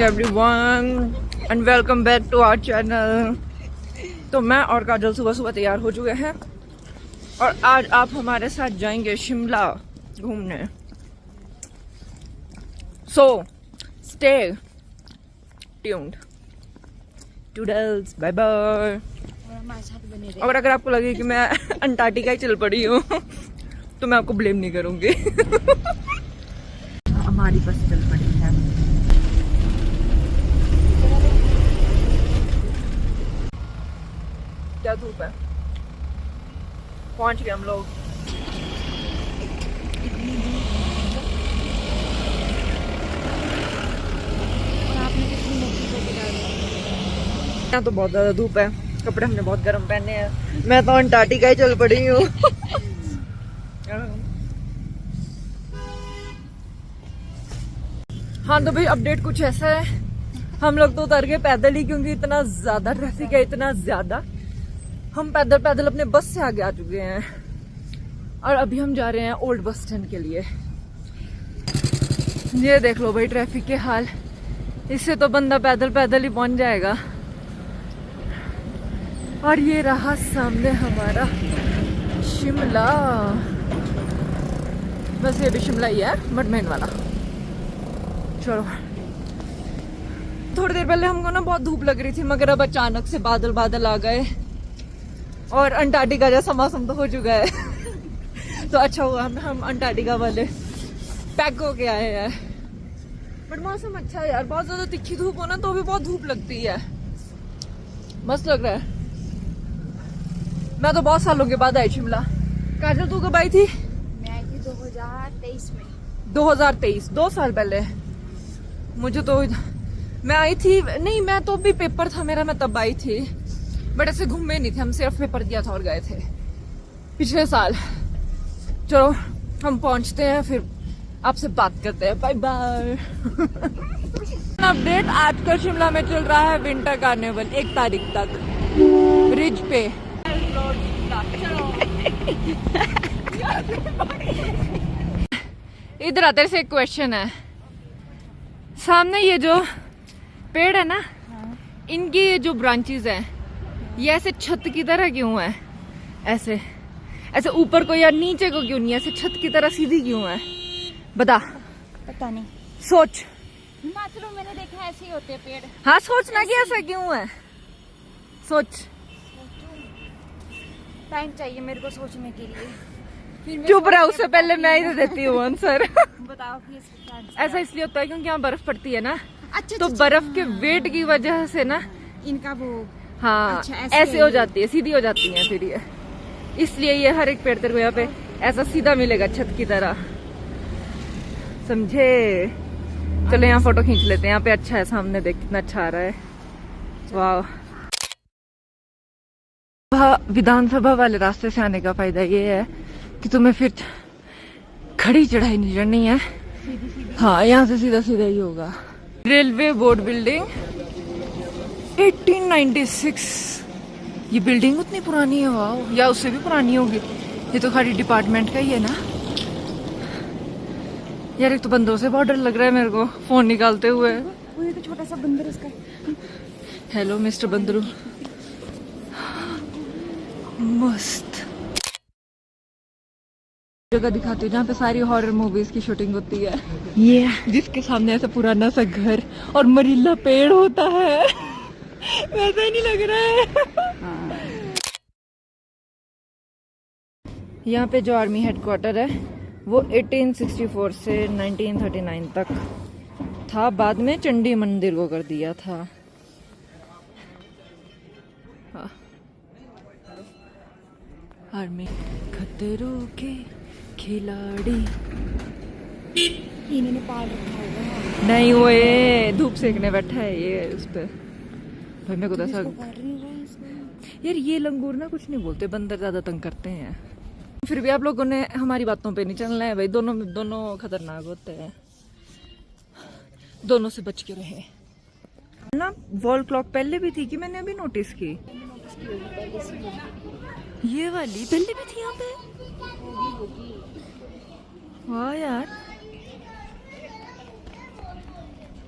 Everyone and welcome back to our channel. तो मैं और काजल सुबह सुबह तैयार हो चुके हैं और आज आप हमारे साथ जाएंगे शिमला घूमने। So stay tuned. Toodles bye bye. और अगर आपको लगे कि मैं अंटार्कटिका ही चल पड़ी हूँ तो मैं आपको ब्लेम नहीं करूंगी। हमारी बस चल पड़ी है। क्या धूप है। पहुंच गए हम लोग। यहाँ तो बहुत ज्यादा धूप है, कपड़े हमने बहुत गर्म पहने हैं। मैं तो अंटार्कटिका ही चल पड़ी हूँ। हाँ तो भाई अपडेट कुछ ऐसा है, हम लोग तो उतर गए पैदल ही क्योंकि इतना ज्यादा ट्रैफिक है, इतना ज्यादा। हम पैदल पैदल अपने बस से आगे आ चुके हैं और अभी हम जा रहे हैं ओल्ड बस स्टैंड के लिए। ये देख लो भाई ट्रैफिक के हाल, इससे तो बंदा पैदल पैदल ही पहुंच जाएगा। और ये रहा सामने हमारा शिमला। बस ये भी शिमला ही है, मडमेन वाला। चलो थोड़ी देर पहले हमको ना बहुत धूप लग रही थी, मगर अब अचानक से बादल बादल आ गए और अंटार्कटिका जैसा मौसम तो हो चुका है। तो अच्छा हुआ हम अंटार्कटिका वाले पैक होके आए हैं। बट मौसम अच्छा है यार, बहुत ज्यादा तिखी धूप हो ना तो भी बहुत धूप लगती है, मस्त लग रहा है। मैं तो बहुत सालों के बाद आई शिमला। काजल तू कब आई थी? मैं आई थी 2023 में। 2023, 2 साल पहले। मुझे तो मैं आई थी नहीं, मैं तो भी पेपर था मेरा, मैं तब आई थी। बट ऐसे घूमे नहीं थे हम, सिर्फ पेपर दिया था और गए थे पिछले साल। चलो हम पहुंचते हैं, फिर आपसे बात करते हैं। Bye bye. अपडेट, आजकल शिमला में चल रहा है विंटर कार्निवल 1 तारीख तक ब्रिज पे। इधर तेरे से एक क्वेश्चन है। सामने ये जो पेड़ है ना, इनकी ये जो ब्रांचेस हैं ये ऐसे छत की तरह क्यों है? ऐसे ऐसे ऊपर को या नीचे को क्यों नहीं, ऐसे छत की तरह सीधी क्यों है? बता। पता नहीं, सोच। हिमाचल में मैंने देखा ऐसे ही होते हैं पेड़। हाँ सोचना कि ऐसा क्यों है, सोच। टाइम चाहिए मेरे को सोचने के लिए। फिर मैं चुप रहा, उससे पहले मैं ही देती हूँ आंसर। बताओ कि इसका ऐसा इसलिए होता है क्योंकि यहाँ बर्फ पड़ती है ना, अच्छा तो बर्फ के वेट की वजह से ना इनका वो हाँ अच्छा, ऐसे हो जाती है, सीधी हो जाती है। फिर ये इसलिए ये हर एक पेड़ तेरे को यहाँ पे ऐसा सीधा मिलेगा छत की तरह, समझे? चलो यहाँ फोटो खींच लेते हैं, यहाँ पे अच्छा है, सामने देख कितना अच्छा आ रहा है। वाह। विधानसभा वाले रास्ते से आने का फायदा ये है कि तुम्हें फिर खड़ी चढ़ाई नहीं चढ़नी है। हाँ यहाँ से सीधा सीधा ही होगा। Railway board building 1896। ये बिल्डिंग उतनी पुरानी है, वाह। या उससे भी पुरानी होगी, ये तो खाली डिपार्टमेंट का ही है ना यार। एक तो बंदरों से बहुत डर लग रहा है मेरे को फोन निकालते हुए। वो ये तो छोटा सा बंदर उसका। हेलो मिस्टर बंदरू। मस्त जगह दिखाती हूँ जहाँ पे सारी हॉरर मूवीज की शूटिंग होती है। ये जिसके सामने ऐसा पुराना सा घर और मरीला पेड़ होता है, वैसा ही नहीं लग रहा है। यहाँ पे जो आर्मी हेडक्वार्टर है वो 1864 से 1939 तक था, बाद में चंडी मंदिर को कर दिया था। हाँ। आर्मी खतरों के खिलाड़ी। इन्होंने पाल रखा होगा। नहीं वो ये धूप सेकने बैठा है ये उस पे। भाई मेरे को तो ऐसा यार, ये लंगूर ना कुछ नहीं बोलते, बंदर ज्यादा तंग करते हैं। फिर भी आप लोगों ने हमारी बातों पे नहीं चलना है भाई, दोनों खतरनाक होते हैं, दोनों से बच के रहे ना। वॉल क्लॉक पहले भी थी कि मैंने अभी नोटिस की? ये वाली पहले भी थी यहाँ पे। वाह यार,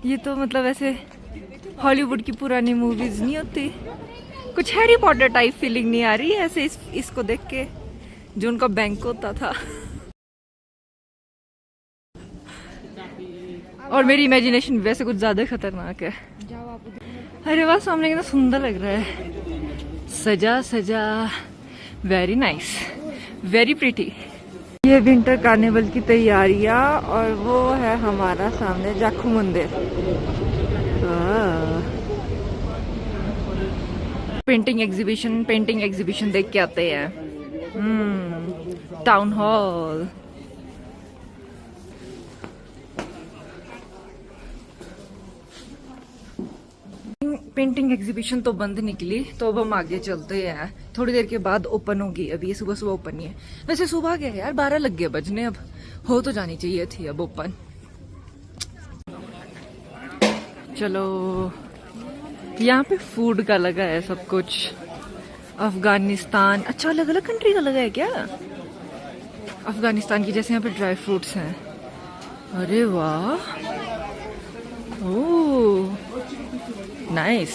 ये तो मतलब ऐसे हॉलीवुड की पुरानी मूवीज नहीं होती, कुछ हैरी पॉटर टाइप फीलिंग नहीं आ रही है ऐसे इसको देख के, जो उनका बैंक होता था। और मेरी इमेजिनेशन वैसे कुछ ज्यादा खतरनाक है। जाओ आप उधर। अरे वाह, सामने कितना सुंदर लग रहा है, सजा सजा, वेरी नाइस, वेरी प्रिटी। ये विंटर कार्निवल की तैयारियां, और वो है हमारा सामने जाखू मंदिर। पेंटिंग एग्जीबिशन देख के आते हैं। Town hall. पेंटिंग एग्जीबिशन तो बंद निकली, तो अब हम आगे चलते हैं। थोड़ी देर के बाद ओपन होगी, अभी ये सुबह सुबह ओपन नहीं है। वैसे सुबह गए यार, 12 लग गए बजने, अब हो तो जानी चाहिए थी अब ओपन। चलो, यहाँ पे फूड का लगा है सब कुछ। अफगानिस्तान, अच्छा अलग अलग कंट्री का लगा है क्या? अफगानिस्तान की जैसे यहाँ पे ड्राई फ्रूट्स हैं। अरे वाह, ओह नाइस।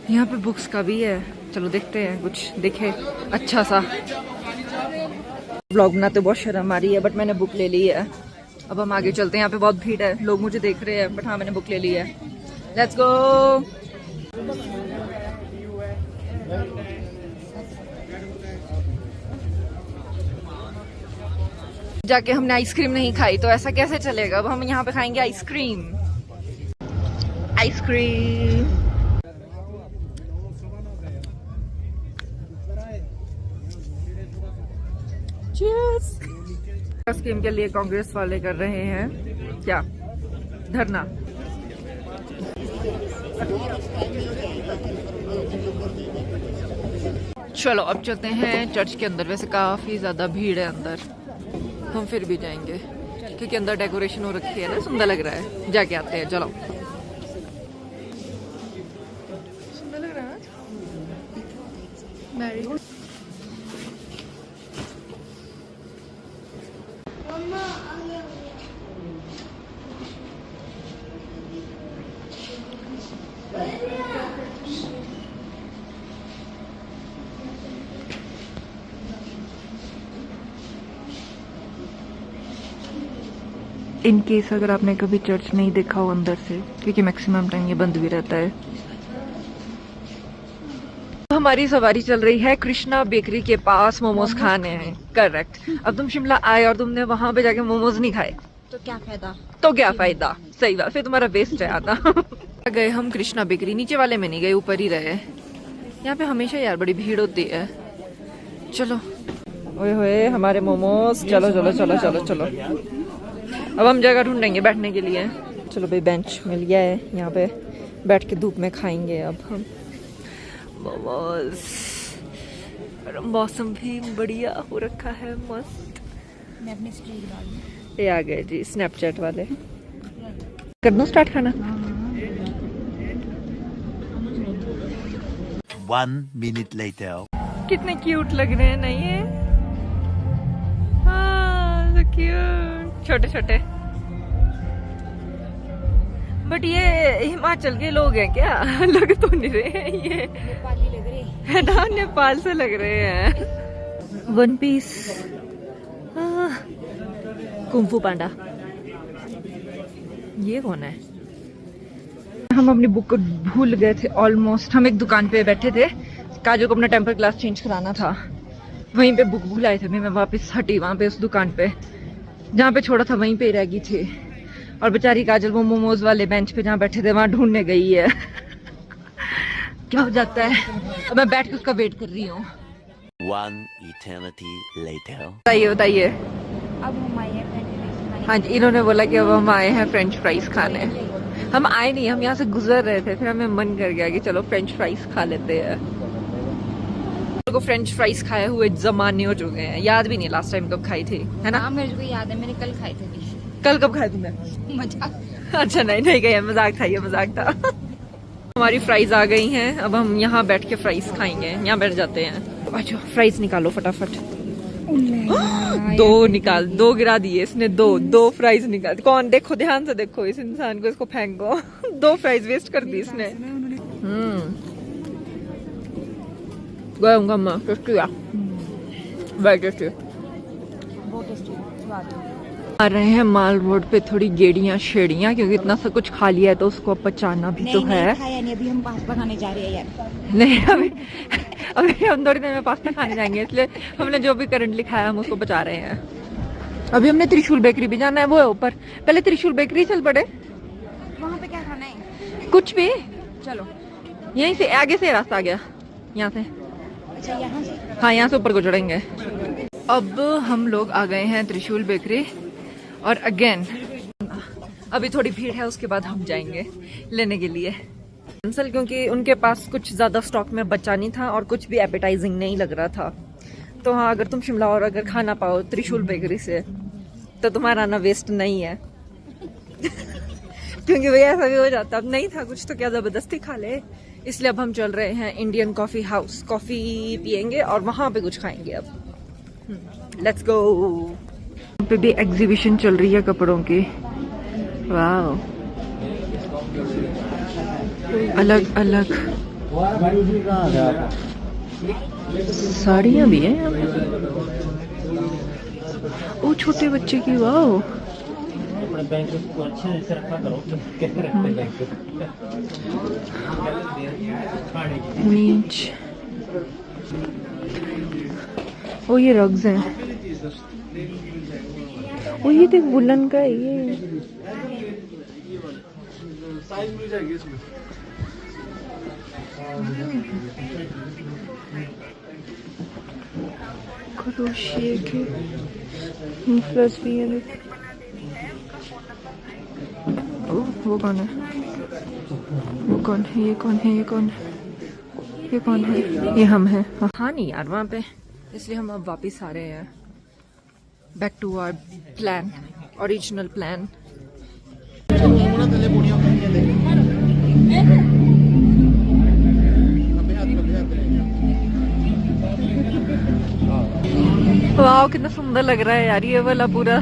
यहाँ पे बुक्स का भी है, चलो देखते हैं, कुछ दिखे अच्छा सा। व्लॉग बनाते बहुत शर्म आ रही है, बट मैंने बुक ले ली है। अब हम आगे चलते हैं, यहाँ पे बहुत भीड़ है, लोग मुझे देख रहे हैं, बट हाँ मैंने बुक ले ली है। Let's go. जाके हमने आइसक्रीम नहीं खाई तो ऐसा कैसे चलेगा, अब हम यहाँ पे खाएंगे आइसक्रीम। Ice cream cheers. आइसक्रीम के लिए कांग्रेस वाले कर रहे हैं क्या, धरना। चलो अब चलते हैं चर्च के अंदर। वैसे काफी ज्यादा भीड़ है अंदर, हम फिर भी जाएंगे क्योंकि अंदर डेकोरेशन हो रखी है ना, सुंदर लग रहा है। जाके आते हैं, चलो। सुंदर लग रहा है मैरी। इन केस अगर आपने कभी चर्च नहीं देखा हो अंदर से, क्योंकि मैक्सिमम टाइम ये बंद भी रहता है। हमारी सवारी चल रही है कृष्णा बेकरी के पास, मोमोज खाने हैं। करेक्ट। अब तुम शिमला आए और तुमने वहां पे जाके मोमोज नहीं खाए तो क्या फायदा? तो क्या फायदा, सही बात, फिर तुम्हारा वेस्ट है आना। गए हम कृष्णा बेकरी, नीचे वाले में नहीं गए, ऊपर ही रहे। यहाँ पे हमेशा यार बड़ी भीड़ होती है। चलो, ओए होए हमारे मोमोज। चलो चलो चलो चलो चलो, अब हम जगह ढूंढेंगे बैठने के लिए। चलो भाई, बेंच मिल गया है, यहाँ पे बैठ के धूप में खाएंगे अब हम मोमोज। और मौसम भी बढ़िया हो रखा है, मस्त। मैं अपनी स्ट्रीक डाल दूं। ये आ गए जी स्नैपचैट वाले। कर दूं स्टार्ट खाना? 1 minute later. कितने क्यूट लग रहे हैं, नहीं है? हाँ, so क्यूट, छोटे छोटे। बट ये हिमाचल के लोग हैं क्या? लग तो नहीं रहे हैं ये, नेपाली लग रहे है ना, नेपाल से लग रहे हैं। वन पीस, कुंफू पांडा। ये कौन है? हम अपनी बुक को भूल गए थे ऑलमोस्ट। हम एक दुकान पे बैठे थे, काजू को अपना टेम्पर ग्लास चेंज कराना था, वहीं पे बुक भूल आए थे। मैं वापस हटी वहां पे उस दुकान पे जहाँ पे छोड़ा था, वहीं पे रह गई थी। और बेचारी काजल वो मोमोज वाले बेंच पे जहाँ बैठे थे वहां ढूंढने गई है। क्या हो जाता है, अब मैं बैठ के उसका वेट कर रही हूँ। 1 eternity later. बताइए बताइए। अब हम आए हैं फ्रेंच फ्राइज खाने। हाँ जी, इन्होंने बोला कि अब हम आए हैं फ्रेंच फ्राइज खाने। हम आए नहीं, हम यहाँ से गुजर रहे थे, फिर हमें मन कर गया कि चलो फ्रेंच फ्राइज खा लेते हैं। को फ्रेंच फ्राइज खाए हुए जमाने हो चुके हैं, याद भी नहीं लास्ट टाइम कब खाई थी, है ना? हाँ मेरे को याद है, मैंने कल खाए थे फिश। कल कब खाए तुमने? मजाक। अच्छा नहीं नहीं गए, मजाक था, ये मजाक था। हमारी फ्राइज आ गई हैं, अब हम यहाँ बैठ के फ्राइज खाएंगे। यहाँ बैठ जाते हैं। अच्छा फ्राइज निकालो फटाफट। दो निकाल, दो गिरा दिए इसने, दो फ्राइज निकाल। कौन, देखो ध्यान से देखो इस इंसान को, इसको फेंको। 2 फ्राइज वेस्ट कर दी इसने। गरम गरम टेस्टी है, वेरी टेस्टी। बहुत टेस्टी स्वाद। आ रहे हैं माल रोड पे थोड़ी गेड़ियां शेड़ियां, क्योंकि इतना सा कुछ खा लिया है तो उसको अब पचाना भी तो है। खाया नहीं, अभी हम पास्ता खाने जा रहे हैं यार। नहीं, अभी हम थोड़ी देर में पास्ता खाने जाएंगे, इसलिए हमने जो भी करंटली खाया हम उसको बचा रहे हैं। अभी हमने त्रिशूल बेकरी भी जाना है, वो है ऊपर। पहले त्रिशूल बेकरी चल पड़े। वहाँ पे क्या खाना है? कुछ भी, चलो। यहीं से आगे से रास्ता आ गया, यहाँ से। अच्छा यहाँ से? हाँ, यहाँ से ऊपर को चढ़ेंगे। अब हम लोग आ गए हैं त्रिशूल बेकरी, और अगेन अभी थोड़ी भीड़ है, उसके बाद हम जाएंगे लेने के लिए कैंसल, क्योंकि उनके पास कुछ ज्यादा स्टॉक में बचा नहीं था और कुछ भी एपेटाइजिंग नहीं लग रहा था। तो हाँ, अगर तुम शिमला और अगर खाना पाओ त्रिशूल बेकरी से तो तुम्हारा आना वेस्ट नहीं है। क्योंकि भैया ऐसा भी हो जाता, अब नहीं था कुछ तो क्या जबरदस्ती खा ले। इसलिए अब हम चल रहे हैं इंडियन कॉफी हाउस, कॉफी पियेंगे और वहां पे कुछ खाएंगे। अब लेट्स गो। यहाँ पे भी एग्जीबिशन चल रही है कपड़ों की। वाह, अलग अलग साड़ियाँ भी हैं यहाँ पे। ओ छोटे बच्चे की, वाह। नीच, ओ ये रग्स हैं। ओ ये देख वुलन का है ये। साइज मिल जाएगी इसमें। क्रोशिया के प्लस भी है। ओह, वो कौन है? वो कौन है? ये कौन है? ये कौन है? ये कौन है? ये हम हैं। हाँ नहीं यार वहाँ पे, इसलिए हम अब वापस आ रहे हैं। Back to our plan, original plan. वाह, कितना सुंदर लग रहा है यार ये वाला पूरा।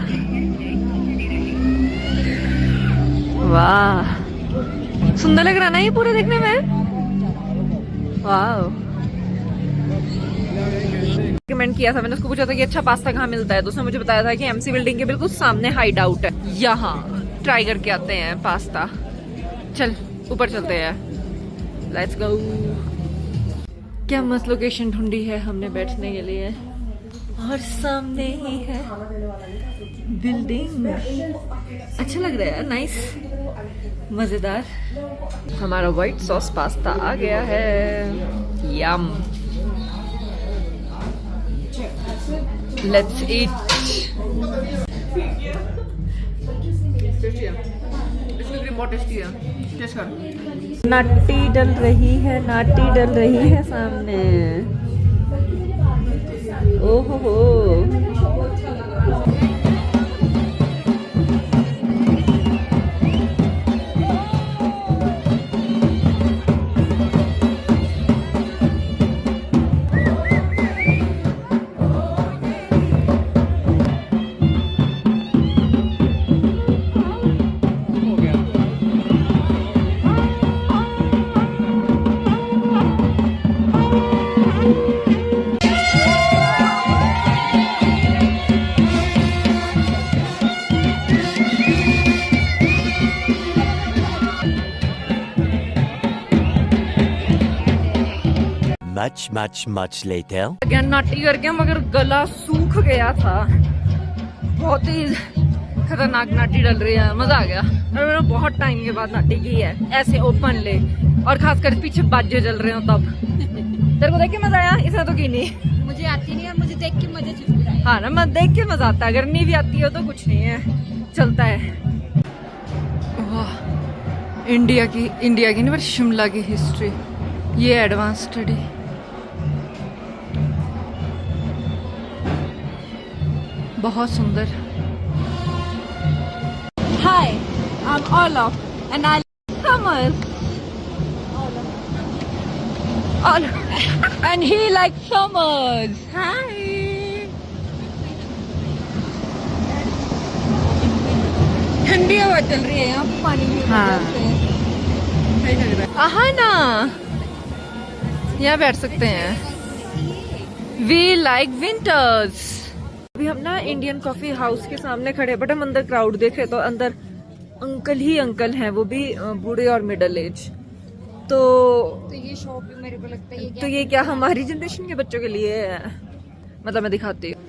वाह, सुंदर लग रहा ना ये पूरा देखने में। वाह, रिकमेंड किया था मैंने, उसको पूछा था कि अच्छा पास्ता कहाँ मिलता है, तो उसने मुझे बताया था कि एमसी बिल्डिंग के बिल्कुल सामने हाइड आउट है, यहाँ ट्राई करके आते हैं पास्ता। चल ऊपर चलते हैं, लेट्स गो। क्या मस्त लोकेशन ढूंढी है हमने बैठने के लिए, और सामने ही है बिल्डिंग। अच्छा लग रहा है, नाइस, मजेदार। हमारा व्हाइट सॉस पास्ता आ गया है, यम। Let's eat. नाटी डल रही है, नाटी डल रही है सामने। ओहो हो। Much later. अगेन नाटी करके, मगर गला सूख गया था, बहुत ही खतरनाक नाटी डल रही है। मजा आ गया, और मैंने बहुत टाइम के बाद नाटी की है ऐसे ओपन ले, और खासकर पीछे बाजे चल रहे हो तब। तेरे को देख के मजा आया? इसे तो की नहीं, मुझे आती नहीं है, मुझे देख के मजा चल रहा है। हाँ ना, मैं देख के मजा आता है, अगर नहीं भी आती हो तो कुछ नहीं है, चलता है। वाह, इंडिया की नहीं पर शिमला की हिस्ट्री, ये एडवांस स्टडी। बहुत सुंदर। Hi, I'm Olaf and I like summers. Olaf and he likes summers. Hi. हवा चल रही है यहाँ पे, पानी भी हाँ। सही लग रहा है। हाँ ना, यहाँ बैठ सकते हैं। We like winters. अभी हम ना इंडियन कॉफी हाउस के सामने खड़े, बट हम अंदर क्राउड देखे तो अंदर अंकल ही अंकल हैं, वो भी बूढ़े और मिडिल एज। तो ये शॉप भी मेरे को लगता है तो ये क्या हमारी जनरेशन के बच्चों के लिए है? मतलब मैं दिखाती हूँ,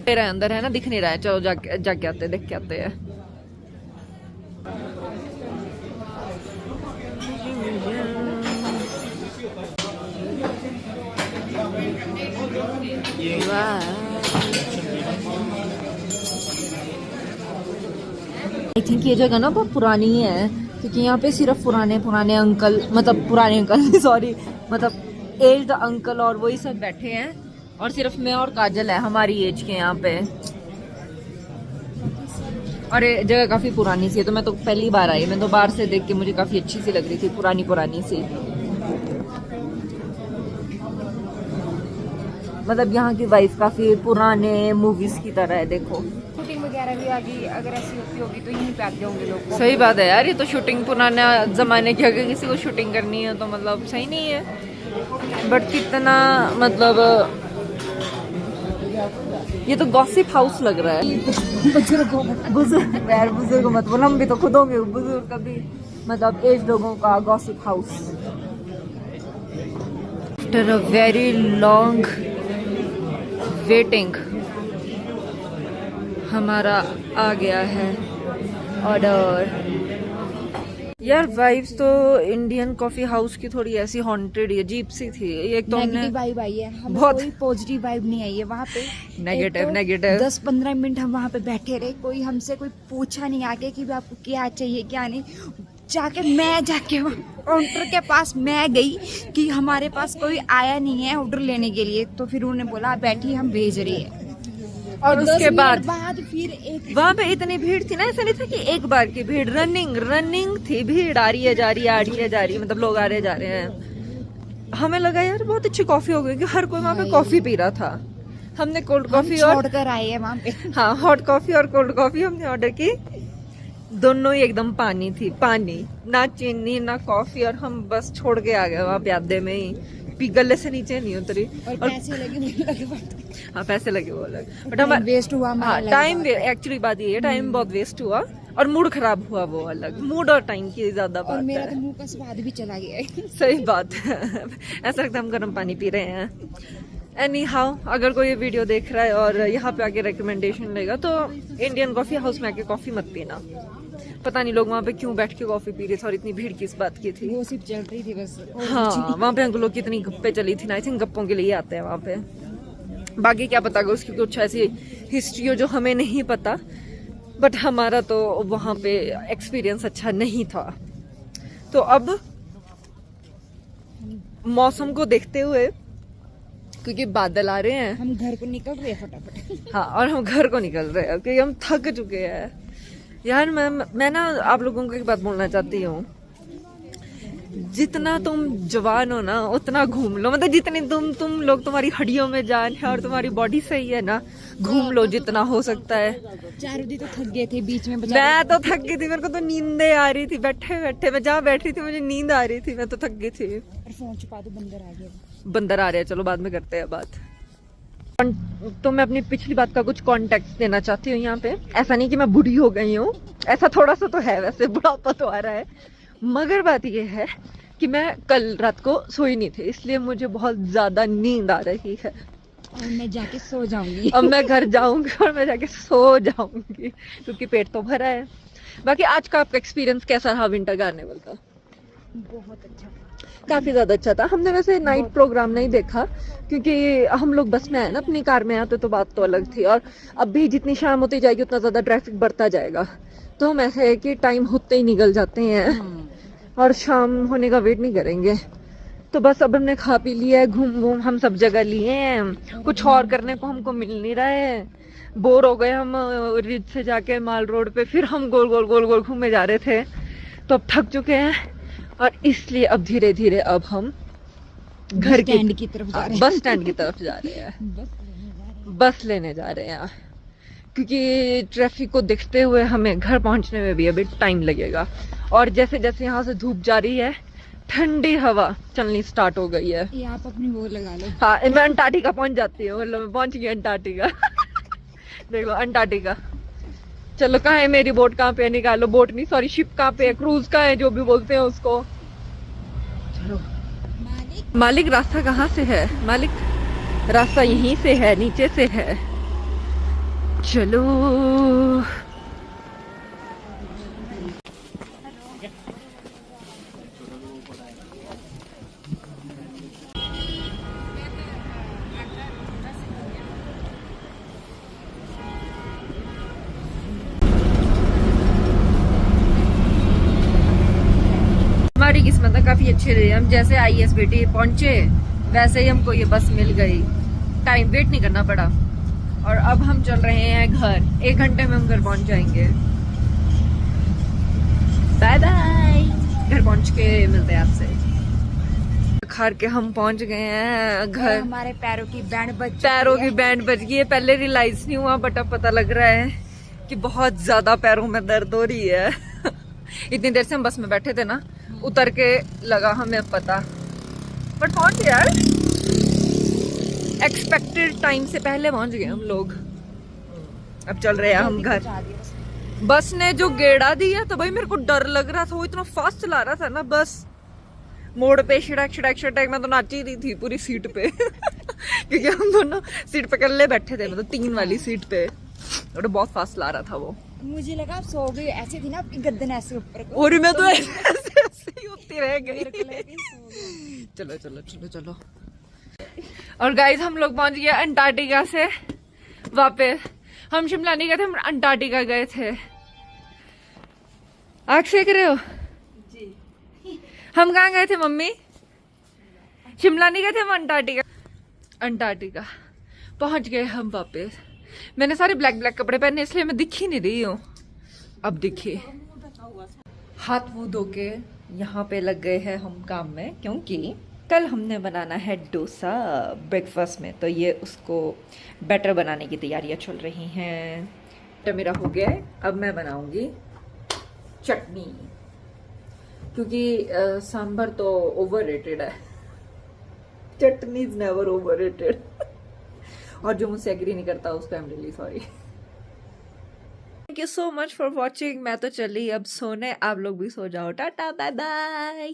मेरा अंदर है ना, दिख नहीं रहा है। चलो जाके आते हैं, देख के आते हैं। आई थिंक ये जगह ना बहुत पुरानी है, क्योंकि यहाँ पे सिर्फ पुराने अंकल, मतलब पुराने अंकल सॉरी, मतलब एज्ड अंकल और वही सब बैठे हैं, और सिर्फ मैं और काजल है हमारी एज के यहाँ पे। और ये जगह काफी पुरानी सी है, तो मैं तो पहली बार आई, मैं तो बाहर से देख के मुझे काफी अच्छी सी लग रही थी, पुरानी सी। मतलब यहाँ की वाइफ काफी पुराने मूवीज की तरह है। देखो शूटिंग वगैरह भी आगे अगर ऐसी होती होगी तो यहीं पे आते होंगे लोग। सही बात है यार, ये तो शूटिंग पुराने जमाने की, अगर किसी को शूटिंग करनी है तो मतलब सही नहीं है। बट कितना मतलब ये तो गॉसिप हाउस लग रहा है। बुजुर्ग यार, बुजुर्ग मत बोलो, हम भी तो खुद होंगे बुजुर्ग कभी, मतलब एज लोगों का gossip house. After a very long waiting हमारा आ गया है ऑर्डर। यार वाइब्स तो इंडियन कॉफी हाउस की थोड़ी ऐसी हॉन्टेड, अजीब सी थी। एक तो नेगेटिव वाइब आई है, हमें बहुत कोई पॉजिटिव वाइब नहीं आई है वहाँ पे। नेगेटिव 10-15 मिनट हम वहाँ पे बैठे रहे, कोई हमसे कोई पूछा नहीं आके कि आपको क्या चाहिए क्या नहीं। मैं जाके काउंटर के पास मैं गई कि हमारे पास कोई आया नहीं है ऑर्डर लेने के लिए, तो फिर उन्होंने बोला बैठी हम भेज रही है। और उसके बाद फिर एक वहाँ पे इतनी भीड़ थी ना, ऐसा नहीं था कि एक बार की भीड़, रनिंग थी भीड़, आ रही है जा रही है, मतलब लोग आ रहे जा रहे हैं। हमें लगा यार बहुत अच्छी कॉफी हो गई, कि हर कोई वहाँ पे कॉफी पी रहा था। हमने कोल्ड कॉफी और छोड़ कर आए हैं वहाँ पे। हाँ, हॉट कॉफी और कोल्ड कॉफी हमने ऑर्डर की, दोनों ही एकदम पानी थी, पानी, ना चीनी ना कॉफी, और हम बस छोड़ के आ गए वहाँ प्यादे में ही, गले से नीचे नहीं उतरी। और पैसे लगे हाँ पैसे लगे वो अलग, बट टाइम वेस्ट हुआ हमारा। हाँ टाइम एक्चुअली बात ये है, टाइम बहुत वेस्ट हुआ और मूड खराब हुआ वो अलग। मूड और टाइम की ज्यादा बात और मेरा है। तो मुंह का स्वाद भी चला गया है। सही बात है। ऐसा लगता है हम गर्म पानी पी रहे हैं। एनी हाउ, अगर कोई ये वीडियो देख रहा है और यहाँ पे आके रिकमेंडेशन लेगा तो इंडियन कॉफी हाउस में आके कॉफी मत पीना। पता नहीं लोग वहाँ पे क्यों बैठ के कॉफी पी रहे थे और इतनी भीड़ किस बात की थी। गोसिप चल रही थी बस। हाँ वहाँ पे अंकलों की इतनी गप्पे चली थी ना, आई थिंक गप्पों के लिए आते हैं वहाँ पे। बाकी क्या पता उसकी कुछ ऐसी हिस्ट्री हो जो हमें नहीं पता, बट हमारा तो वहाँ पे एक्सपीरियंस अच्छा नहीं था। तो अब मौसम को देखते हुए, क्योंकि बादल आ रहे हैं, हम घर को निकल रहे हैं फटाफट। हाँ और हम घर को निकल रहे हैं क्योंकि हम थक चुके हैं। यार मैं ना आप लोगों को एक बात बोलना चाहती हूँ, जितना तुम जवान हो ना उतना घूम लो, मतलब जितनी तुम लोग, तुम्हारी हड्डियों में जान है और तुम्हारी बॉडी सही है ना, घूम लो जितना हो सकता है। 4 बजे तो थक गए थे बीच में। मैं तो थक गई थी, मेरे को तो नींदे आ रही थी, बैठे बैठे मैं जहाँ बैठ रही थी मुझे नींद आ रही थी, मैं तो थक गई थी। और फोन छुपा दो, बंदर आ गया। बंदर आ रहे हैं, चलो बाद में करते हैं बात। तो मैं अपनी पिछली बात का कुछ कॉन्टेक्स्ट देना चाहती हूँ यहाँ पे। ऐसा नहीं कि मैं बूढ़ी हो गई हूँ, ऐसा थोड़ा सा तो है, वैसे बुढ़ापा तो आ रहा है, मगर बात ये है कि मैं कल रात को सोई नहीं थी, इसलिए मुझे बहुत ज्यादा नींद आ रही है। और मैं जाके सो जाऊंगी। अब मैं घर जाऊंगी और मैं जाके सो जाऊंगी क्योंकि पेट तो भरा है। बाकी आज का आपका एक्सपीरियंस कैसा रहा विंटर कार्निवल का? बहुत अच्छा, काफी ज्यादा अच्छा था। हमने वैसे नाइट प्रोग्राम नहीं देखा क्योंकि हम लोग बस में आए ना, अपनी कार में आते तो बात तो अलग थी। और अब भी जितनी शाम होती जाएगी उतना ज्यादा ट्रैफिक बढ़ता जाएगा, तो हम ऐसे है कि टाइम होते ही निकल जाते हैं और शाम होने का वेट नहीं करेंगे। तो बस अब हमने खा पी लिया है, घूम हम सब जगह लिए हैं, कुछ और करने को हमको मिल नहीं रहा है। बोर हो गए हम रिज से जाके माल रोड पे, फिर हम गोल गोल घूमे जा रहे थे, तो अब थक चुके हैं और इसलिए अब धीरे धीरे अब हम घर की तरफ जा रहे हैं। बस स्टैंड की तरफ जा रहे हैं, बस लेने जा रहे हैं क्योंकि ट्रैफिक को देखते हुए हमें घर पहुंचने में भी अभी टाइम लगेगा। और जैसे जैसे यहाँ से धूप जा रही है ठंडी हवा चलनी स्टार्ट हो गई है। ये आप अपनी वो लगा लो। हाँ मैं अंटार्कटिका पहुंच जाती हूँ, मतलब मैं पहुंच गई अंटार्कटिका। देखो अंटार्कटिका। चलो कहाँ है मेरी बोट, कहाँ पे है निकालो, बोट नहीं सॉरी शिप कहाँ पे है, क्रूज का है जो भी बोलते हैं उसको। चलो मालिक रास्ता कहाँ से है, मालिक रास्ता यहीं से है, नीचे से है। चलो हमारी किस्मत काफी अच्छी रही। हम जैसे ISBT पहुंचे वैसे ही हमको ये बस मिल गई, टाइम वेट नहीं करना पड़ा। और अब हम चल रहे हैं घर, 1 घंटे में हम घर पहुंच जाएंगे। बाय बाय, घर पहुंच के मिलते हैं आपसे। खार के हम पहुंच गए हैं घर। हमारे पैरों की बैंड बज गई है। पहले रियलाइज नहीं हुआ बट अब पता लग रहा है कि बहुत ज्यादा पैरों में दर्द हो रही है। इतनी देर से हम बस में बैठे थे ना, उतर के लगा हमें पता, बट पहुंच गए यार, एक्सपेक्टेड टाइम से पहले पहुंच गए हम लोग। अब चल रहे हैं हम घर। बस ने जो गेड़ा दिया तो भाई मेरे को डर लग रहा था, वो इतना फास्ट चला रहा था ना बस। मोड़ पे शिड़क शिड़क शिड़क, मैं तो नाची रही थी पूरी सीट पे। क्योंकि हम दोनों सीट पे अकेले बैठे थे, मतलब 3 वाली सीट पे, और बहुत फास्ट ला रहा था वो। मुझे लगा आप सो गई, ऐसे थी ना आपकी गर्दन ऐसे ऊपर को। और मैं तो ऐसे ही उठती रह गई। चलो चलो चलो चलो। और गाइस हम लोग पहुंच गए अंटार्कटिका से वापस। हम शिमला नहीं गए थे, हम अंटार्कटिका गए थे। आग सेक रहे हो जी? हम कहाँ गए थे मम्मी? शिमला नहीं गए थे हम, अंटार्कटिका पहुंच गए हम वापस। मैंने सारे ब्लैक ब्लैक कपड़े पहने इसलिए मैं दिख ही नहीं रही हूँ। अब दिखिए, हाथ मुंह धो के यहाँ पे लग गए हैं हम काम में, क्योंकि कल हमने बनाना है डोसा ब्रेकफास्ट में, तो ये उसको बैटर बनाने की तैयारियां चल रही हैं। तो मेरा हो गया है, अब मैं बनाऊंगी चटनी, क्योंकि सांभर तो ओवररेटेड है। चटनी इज नेवर ओवररेटेड। और जो मुझसे एग्री नहीं करता उसको I am really sorry. Thank you so much for watching. मैं तो चली अब सोने, आप लोग भी सो जाओ। Tata bye bye.